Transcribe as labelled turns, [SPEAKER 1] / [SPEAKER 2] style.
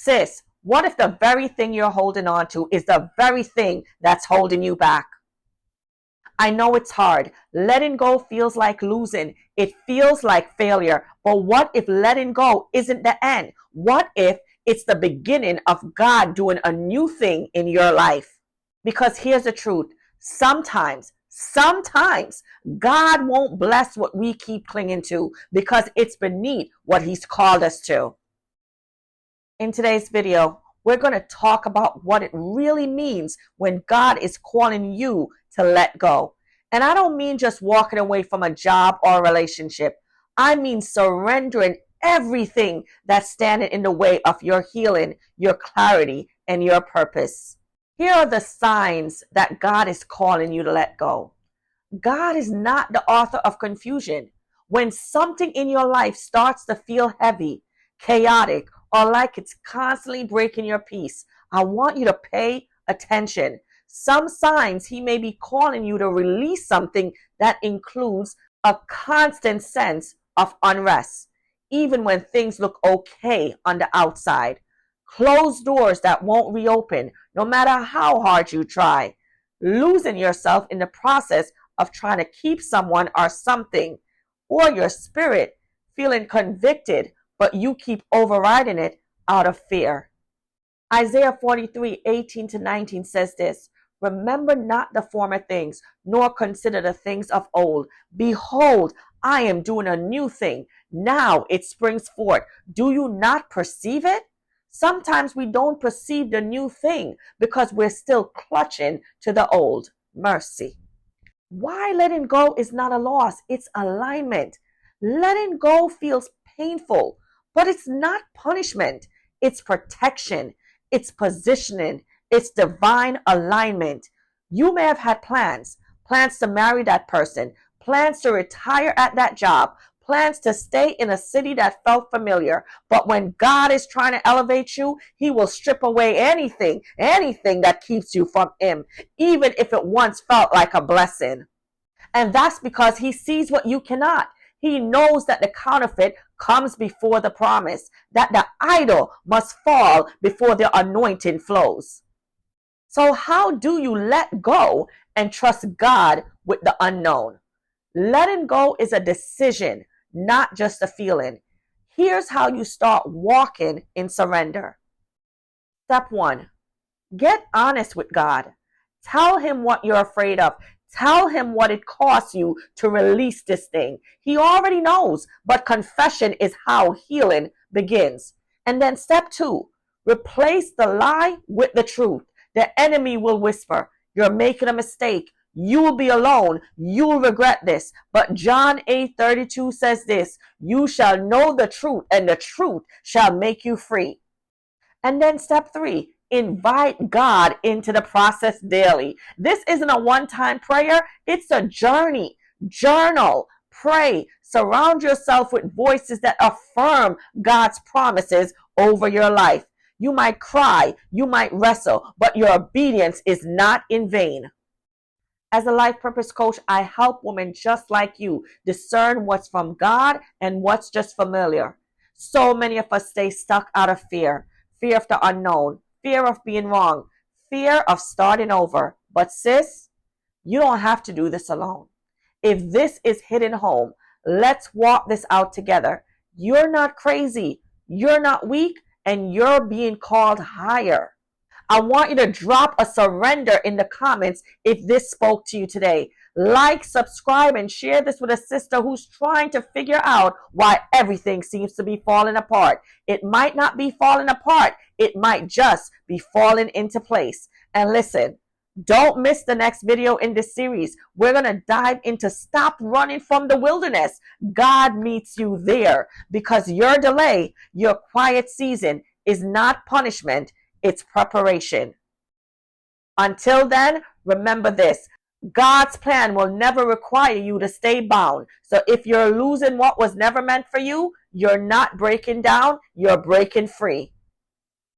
[SPEAKER 1] Sis, what if the very thing you're holding on to is the very thing that's holding you back? I know it's hard. Letting go feels like losing. It feels like failure. But what if letting go isn't the end? What if it's the beginning of God doing a new thing in your life? Because here's the truth. Sometimes God won't bless what we keep clinging to because it's beneath what He's called us to. In today's video, we're going to talk about what it really means when God is calling you to let go. And I don't mean just walking away from a job or a relationship. I mean surrendering everything that's standing in the way of your healing, your clarity, and your purpose. Here are the signs that God is calling you to let go. God is not the author of confusion. When something in your life starts to feel heavy, chaotic, or like it's constantly breaking your peace, I want you to pay attention. Some signs He may be calling you to release something that includes a constant sense of unrest, even when things look okay on the outside. Closed doors that won't reopen, no matter how hard you try. Losing yourself in the process of trying to keep someone or something, or your spirit feeling convicted, but you keep overriding it out of fear. Isaiah 43:18-19 says this, "Remember not the former things, nor consider the things of old. Behold, I am doing a new thing. Now it springs forth. Do you not perceive it?" Sometimes we don't perceive the new thing because we're still clutching to the old. Mercy. Why letting go is not a loss, it's alignment. Letting go feels painful, but it's not punishment. It's protection. It's positioning. It's divine alignment. You may have had plans to marry that person, plans to retire at that job, plans to stay in a city that felt familiar. But when God is trying to elevate you, He will strip away anything that keeps you from Him, even if it once felt like a blessing. And that's because He sees what you cannot. He knows that the counterfeit comes before the promise, that the idol must fall before the anointing flows. So how do you let go and trust God with the unknown? Letting go is a decision, not just a feeling. Here's how you start walking in surrender. Step 1, get honest with God. Tell Him what you're afraid of. Tell Him what it costs you to release this thing. He already knows, but confession is how healing begins. And then step 2, replace the lie with the truth. The enemy will whisper, "You're making a mistake. You'll be alone. You'll regret this." But John 8:32 says this, "You shall know the truth, and the truth shall make you free." And then step 3, invite God into the process daily. This isn't a one-time prayer. It's a journey. Journal, pray, surround yourself with voices that affirm God's promises over your life. You might cry, you might wrestle, but your obedience is not in vain. As a life purpose coach, I help women just like you discern what's from God and what's just familiar. So many of us stay stuck out of fear of the unknown, fear of being wrong, fear of starting over. But sis, you don't have to do this alone. If this is hitting home, let's walk this out together. You're not crazy, you're not weak, and you're being called higher. I want you to drop a surrender in the comments if this spoke to you today. Like, subscribe, and share this with a sister who's trying to figure out why everything seems to be falling apart. It might not be falling apart. It might just be falling into place. And listen, don't miss the next video in this series. We're going to dive into stop running from the wilderness. God meets you there because your delay, your quiet season is not punishment. It's preparation. Until then, remember this. God's plan will never require you to stay bound. So if you're losing what was never meant for you, you're not breaking down, you're breaking free.